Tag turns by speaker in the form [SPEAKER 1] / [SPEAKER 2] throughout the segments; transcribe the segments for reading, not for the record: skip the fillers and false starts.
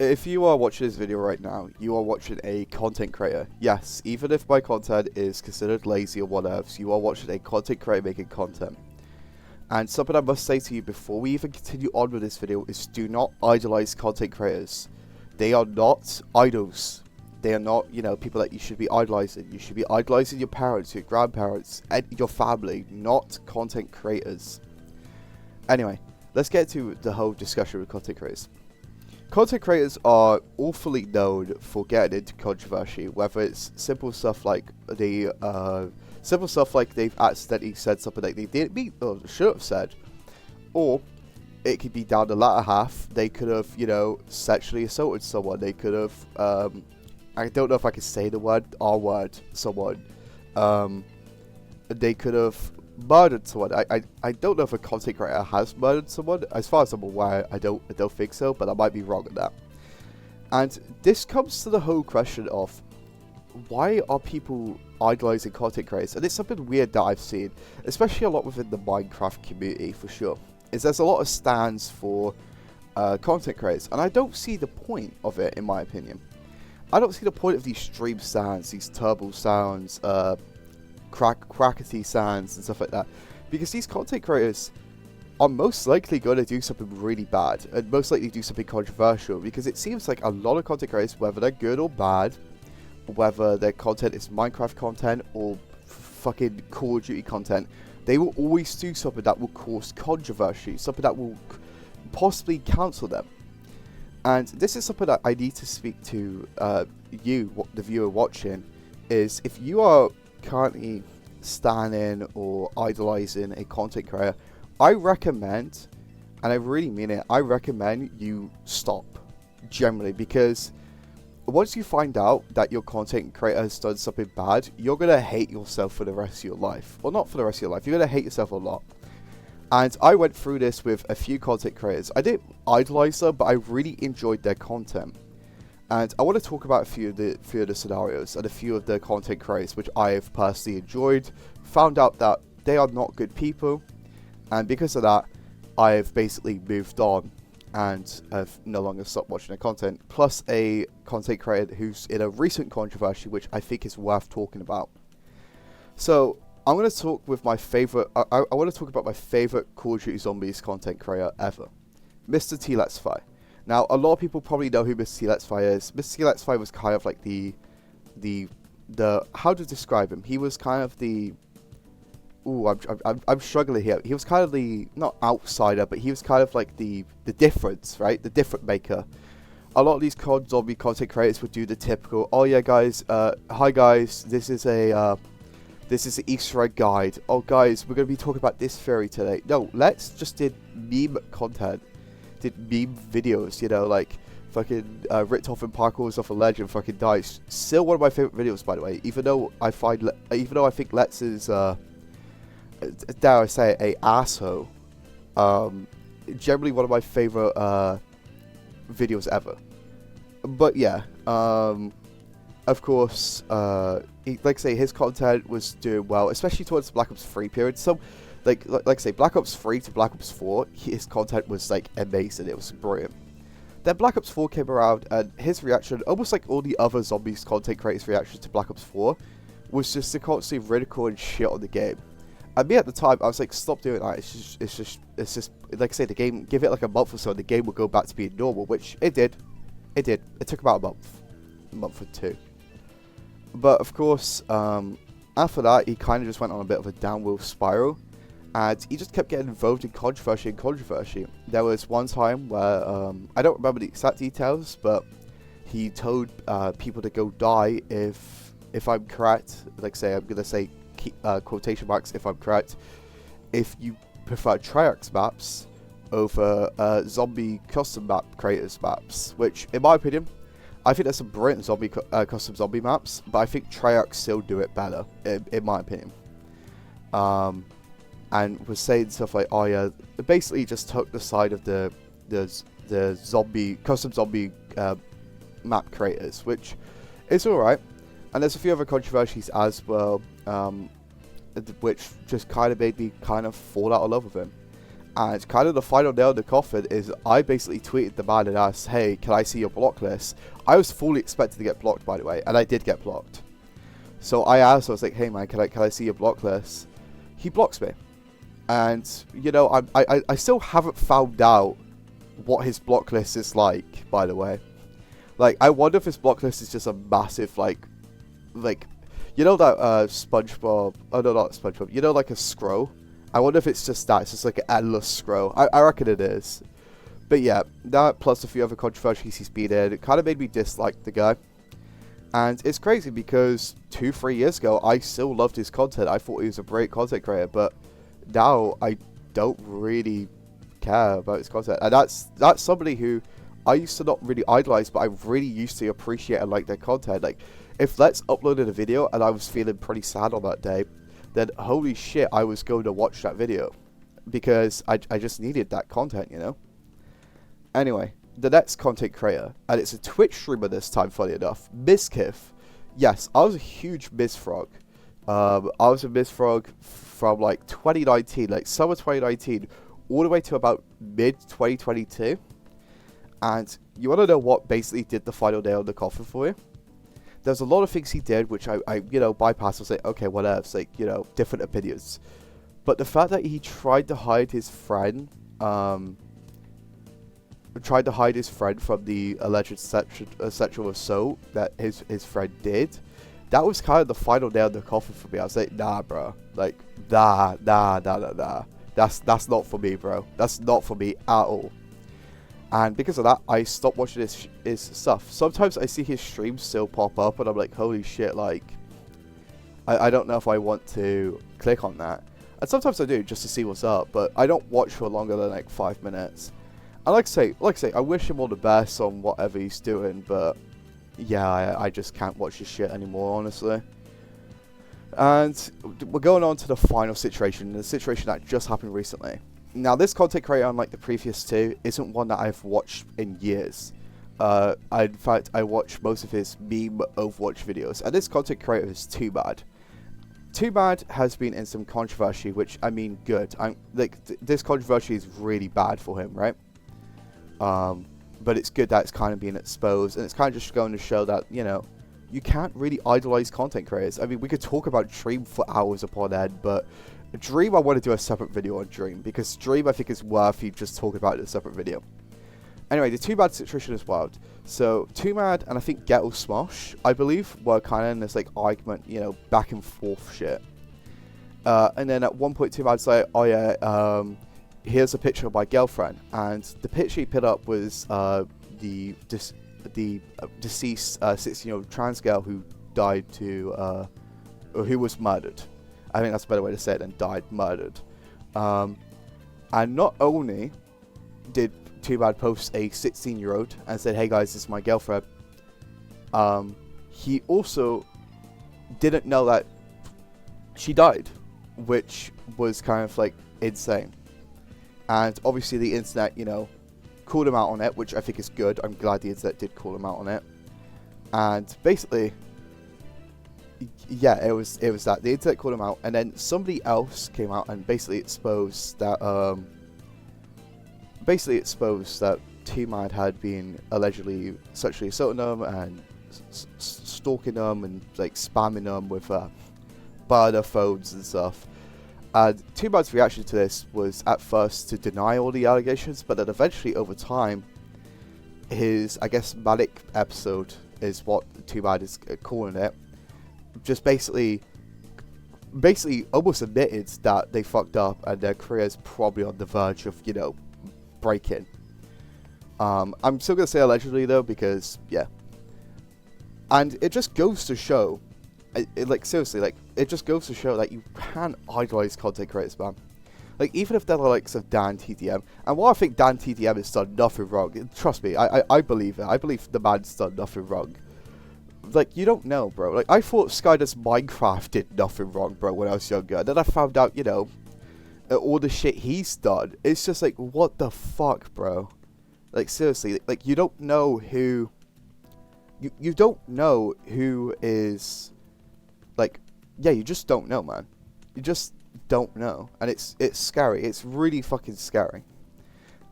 [SPEAKER 1] if you are watching this video right now, you are watching a content creator. Yes, even if my content is considered lazy or whatever, you are watching a content creator making content. And something I must say to you before we even continue on with this video is do not idolize content creators. They are not idols. They are not, people that you should be idolizing. You should be idolizing your parents, your grandparents, and your family, not content creators. Anyway, let's get to the whole discussion with content creators. Content creators are awfully known for getting into controversy, whether it's simple stuff like they've accidentally said something that they didn't mean or should have said, or it could be down the latter half. They could have, sexually assaulted someone. They could have, I don't know if I can say the word, R-word, someone. They could have murdered someone. I don't know if a content creator has murdered someone. As far as I'm aware, I don't think so, but I might be wrong on that. And this comes to the whole question of why are people idolizing content creators? And it's something weird that I've seen, especially a lot within the Minecraft community for sure, is there's a lot of stands for content creators, and I don't see the point of it, in my opinion. I don't see the point of these stream sounds, these turbo sounds, crackety sounds and stuff like that, because these content creators are most likely going to do something really bad and most likely do something controversial, because it seems like a lot of content creators, whether they're good or bad, whether their content is Minecraft content or fucking Call of Duty content, they will always do something that will cause controversy, something that will possibly cancel them. And this is something that I need to speak to you, the viewer watching, is if you are currently standing or idolizing a content creator, I recommend, and I really mean it, I recommend you stop, generally, because once you find out that your content creator has done something bad, you're going to hate yourself for the rest of your life. Well, not for the rest of your life, you're going to hate yourself a lot. And I went through this with a few content creators. I didn't idolize them, but I really enjoyed their content. And I want to talk about a few of the scenarios and a few of the content creators which I have personally enjoyed, found out that they are not good people, and because of that, I've basically moved on and have no longer stopped watching their content. Plus a content creator who's in a recent controversy which I think is worth talking about. So I'm going to talk with my favorite. I want to talk about my favorite Call of Duty Zombies content creator ever, Mr. T Let's Fly. Now, a lot of people probably know who Mr. T Let's Fly is. Mr. T Let's Fly was kind of like the how to describe him. He was kind of the. Ooh, I'm struggling here. He was kind of the, not outsider, but he was kind of like the difference, right? The different maker. A lot of these zombie content creators would do the typical, oh yeah guys, hi guys, this is an Easter egg guide. Oh guys, we're going to be talking about this theory today. No, let's just did meme content. Did meme videos, like fucking Richtofen and parkours off a ledge and fucking dice. Still one of my favorite videos, by the way. Even though I think Let's is dare I say it, a asshole. Generally one of my favorite videos ever. But yeah, of course, like I say, his content was doing well, especially towards the Black Ops 3 period. So, like I say, Black Ops 3 to Black Ops 4, his content was like amazing. It was brilliant. Then Black Ops 4 came around, and his reaction, almost like all the other zombies content creators' reactions to Black Ops 4, was just to constantly ridicule and shit on the game. And me at the time, I was like, stop doing that. It's just like I say, the game, give it like a month or so, and the game will go back to being normal, which it did. It did. It took about a month or two. But of course, after that, he kind of just went on a bit of a downward spiral, and he just kept getting involved in controversy. There was one time where, I don't remember the exact details, but he told people to go die if I'm correct. Like say, I'm going to say quotation marks, if I'm correct, if you prefer Treyarch maps over zombie custom map creators maps, which in my opinion, I think there's some brilliant custom zombie maps, but I think Treyarch still do it better, in my opinion. And was saying stuff like, oh yeah, basically just took the side of the custom zombie map creators, which is alright. And there's a few other controversies as well, which just kind of made me kind of fall out of love with him. And kind of the final nail in the coffin is I basically tweeted the man and asked, hey, can I see your block list? I was fully expected to get blocked, by the way, and I did get blocked. So I asked, I was like, hey man, can I see your block list? He blocks me. And, you know, I still haven't found out what his block list is like, by the way. Like, I wonder if his block list is just a massive, like, you know that SpongeBob, oh no, not SpongeBob, you know, like a scroll? I wonder if it's just that. It's just like an endless scroll. I reckon it is. But yeah, that plus a few other controversies he's been in, it kind of made me dislike the guy. And it's crazy because 2-3 years ago, I still loved his content. I thought he was a great content creator. But now, I don't really care about his content. And that's somebody who I used to not really idolize, but I really used to appreciate and like their content. Like, if Let's uploaded a video and I was feeling pretty sad on that day, then holy shit, I was going to watch that video because I just needed that content, you know? Anyway, the next content creator, and it's a Twitch streamer this time, funny enough, Mizkif. Yes, I was a huge Mizfrog. I was a Mizfrog from like 2019, like summer 2019, all the way to about mid 2022. And you want to know what basically did the final nail in the coffin for you? There's a lot of things he did which I you know, bypassed and say, okay, whatever, it's like, you know, different opinions. But the fact that he tried to hide his friend, from the alleged sexual assault that his friend did, that was kind of the final nail in the coffin for me. I was like, nah, bro. Like, nah. That's not for me, bro. That's not for me at all. And because of that, I stopped watching his stuff. Sometimes I see his streams still pop up, and I'm like, holy shit, like, I don't know if I want to click on that. And sometimes I do, just to see what's up, but I don't watch for longer than, like, 5 minutes. And like I say, I wish him all the best on whatever he's doing, but, yeah, I just can't watch his shit anymore, honestly. And we're going on to the final situation, the situation that just happened recently. Now, this content creator, unlike the previous two, isn't one that I've watched in years. In fact, I watch most of his meme Overwatch videos, and this content creator is Too Bad. Too Bad has been in some controversy, which, I mean, good. This controversy is really bad for him, right? But it's good that it's kind of being exposed, and it's kind of just going to show that, you know, you can't really idolize content creators. I mean, we could talk about Dream for hours upon end, but Dream, I want to do a separate video on Dream, because Dream, I think, is worth you just talking about it in a separate video. Anyway, the Too Bad situation is wild. So, Too Bad and I think Ghetto Smosh, I believe, were kind of in this, like, argument, you know, back and forth shit. And then at one point, Too Bad's like, oh yeah, here's a picture of my girlfriend. And the picture he put up was the deceased 16-year-old trans girl who died or who was murdered. I think that's a better way to say it than died, murdered. And not only did Too Bad post a 16-year-old and said, hey guys, this is my girlfriend, he also didn't know that she died, which was kind of like insane. And obviously the internet, you know, called him out on it, which I think is good. I'm glad the internet did call him out on it. And basically, yeah, it was that the internet called him out, and then somebody else came out and basically exposed that Too Bad had been allegedly sexually assaulting them and stalking them and like spamming them with burner phones and stuff. And Too Bad's reaction to this was at first to deny all the allegations, but then eventually over time, his, I guess, manic episode is what Too Bad is calling it, just basically almost admitted that they fucked up and their career's probably on the verge of, you know, breaking. I'm still gonna say allegedly though, because yeah. And it just goes to show, like seriously, like it just goes to show that you can idolize content creators, man. Like even if they're the likes of Dan TDM, and while I think Dan TDM has done nothing wrong, trust me, I believe it. I believe the man's done nothing wrong. Like, you don't know, bro. Like, I thought Skydoes Minecraft did nothing wrong, bro, when I was younger. And then I found out, you know, all the shit he's done. It's just like, what the fuck, bro? Like, seriously, like, you don't know who... You don't know who is... Like, yeah, you just don't know, man. You just don't know, and it's scary. It's really fucking scary.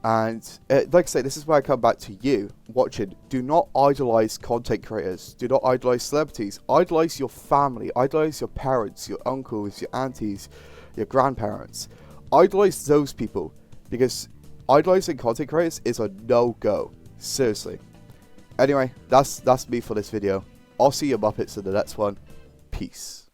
[SPEAKER 1] And like I say, this is where I come back to you watching. Do not idolize content creators. Do not idolize celebrities. Idolize your family. Idolize your parents, your uncles, your aunties, your grandparents. Idolize those people, because idolizing content creators is a no-go. Seriously. Anyway, that's me for this video. I'll see you Muppets in the next one. Peace.